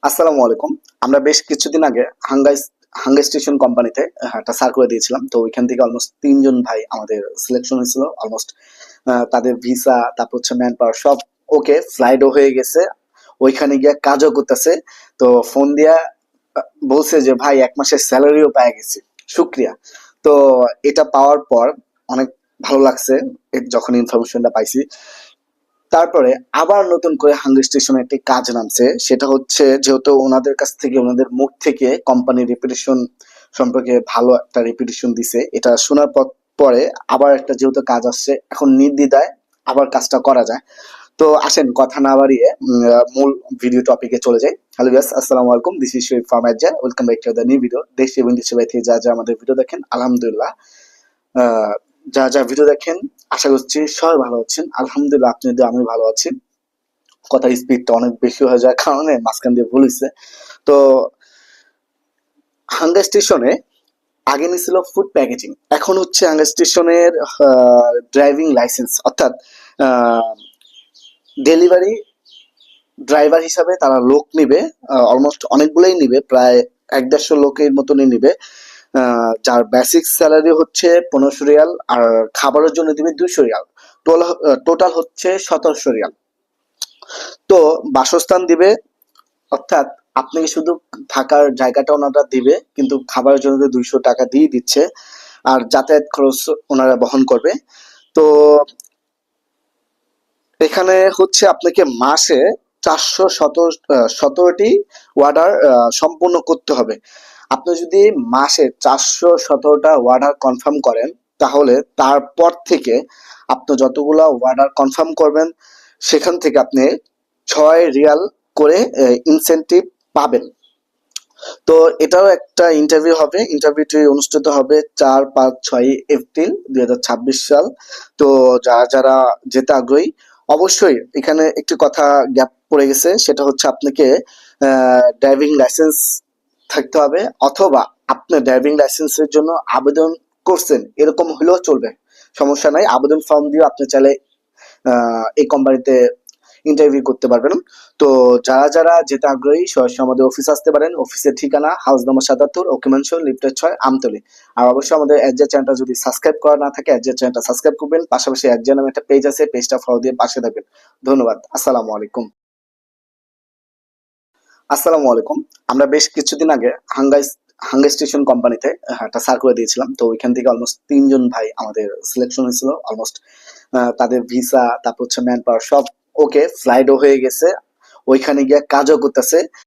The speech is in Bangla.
আসসালামু আলাইকুম। আমরা বেশ কিছুদিন আগে হাঙ্গা স্টেশন কোম্পানিতে একটা সার্কুলার দিয়েছিলাম। তো ওইখান থেকে অলমোস্ট ৩ জন ভাই আমাদের সিলেকশন হয়েছিল। অলমোস্ট তাদের ভিসা, তারপর হচ্ছে ম্যান পাওয়ার সব ওকে, ফ্লাইটও হয়ে গেছে। ওইখানে গিয়ে কাজও করতেছে। তো ফোন দিয়া আ বলছে যে, "ভাই ১ মাসের সেলারিও পেয়ে গেছি।" শুকরিয়া। তো এটা পাওয়ার পর অনেক ভালো লাগছে যখন ইনফরমেশনটা পাইছি। তারপরে আবার নতুন করে হাঙ্গর স্টেশনে একটি কাজ নামছে, সেটা হচ্ছে যেহেতু ওনাদের কাছ থেকে ওনাদের মুখ থেকে কোম্পানির রেপুটেশন সম্পর্কে ভালো একটা রেপুটেশন দিছে, এটা শোনার পরে আবার একটা যেহেতু কাজ আসছে, এখন নির্দ্বিধায় আবার কাজটা করা যায়। তো আসেন কথা না বাড়িয়ে মূল ভিডিও টপিকে চলে যাই। হ্যালো ভিউয়ার্স, আসসালামু আলাইকুম, দিস ইজ শরীফ ফ্রম এডজা। Welcome back to the new video. দেশ এবং দেশের বাইরে থেকে যা আমাদের ভিডিও দেখেন, আলহামদুলিল্লাহ আহ, যা ভিডিও দেখেন আশা করছি সবাই ভালো আছেন। আলহামদুলিল্লাহ, আপনি যদি আমি ভালো আছি। কথার স্পিডটা অনেক বেশি হয়ে যাওয়ার কারণে মাঝখান দিয়ে ভুল হয়েছে। তো হাঙ্গা স্টেশনে আগে নিছিল ফুড প্যাকেজিং, এখন হচ্ছে হাঙ্গা স্টেশনের ড্রাইভিং লাইসেন্স, অর্থাৎ ডেলিভারি ড্রাইভার হিসাবে তারা লোক নিবে। অলমোস্ট অনেকগুলোই নিবে, প্রায় ১-১৫০ লোকের মতনই নিবে। যার বেসিক স্যালারি হচ্ছে ১৫০০ রিয়াল, আর খাবারের জন্য দিবে ২০০ রিয়াল। টোটাল হচ্ছে ১৭০০ রিয়াল। তো বাসস্থান দিবে, অর্থাৎ আপনাকে শুধু থাকার জায়গাটা ওনারা দিবে, কিন্তু খাবারের জন্য তো ২০০ টাকা দিয়ে দিচ্ছে। আর যাতায়াত খরচ ওনারা বহন করবে। তো এখানে হচ্ছে আপনাকে মাসে ৪১৭টি অর্ডার সম্পূর্ণ করতে হবে। আপনি যদি মাসে ৪১৭টা অর্ডার কনফার্ম করেন, তাহলে তারপর থেকে আপনি যতগুলা অর্ডার কনফার্ম করবেন, সেখান থেকে আপনি ৬ রিয়াল করে ইনসেনটিভ পাবেন। তো এটাও একটা ইন্টারভিউ হবে। ইন্টারভিউটি অনুষ্ঠিত হবে ৪, ৫, ৬ এপ্রিল ২০২৬ সাল। তো যারা যেতে আগ্রহী, অবশ্যই এখানে একটি কথা গ্যাপ পড়ে গেছে, সেটা হচ্ছে আপনাকে ড্রাইভিং লাইসেন্স থাকতে হবে, অথবা আপনি ড্রাইভিং লাইসেন্সের জন্য আবেদন করছেন এরকম হলেও চলবে, সমস্যা নাই। আবেদন ফর্ম দিয়ে আপনি চাইলে এই কোম্পানিতে ইন্টারভিউ করতে পারবেন। তো যারা যেতে আগ্রহী সরাসরি আমাদের অফিস আসতে পারেন। অফিসের ঠিকানা হাউস নম্বর ৭৭, ওকিমানশো, লিফটের ৬, আমতলী। আর অবশ্যই আমাদের এডজা চ্যানেলটা যদি সাবস্ক্রাইব করা না থাকে, এডজা চ্যানেলটা সাবস্ক্রাইব করবেন। পাশাপাশি এডজা নামে একটা পেজ আছে, পেজটা ফলো দিয়ে পাশে থাকবেন। ধন্যবাদ। আসসালামু আলাইকুম। আসসালামু আলাইকুম। আমরা বেশ কিছুদিন আগে হাঙ্গা স্টেশন কোম্পানিতে একটা সার্কুলার দিয়েছিলাম। তো ওইখান থেকে অলমোস্ট ৩ জন ভাই আমাদের সিলেকশন হয়েছিল। অলমোস্ট তাদের ভিসা, তারপর হচ্ছে ম্যান পাওয়ার সব ওকে, ফ্লাইটও হয়ে গেছে। ওইখানে গিয়ে কাজও করতেছে।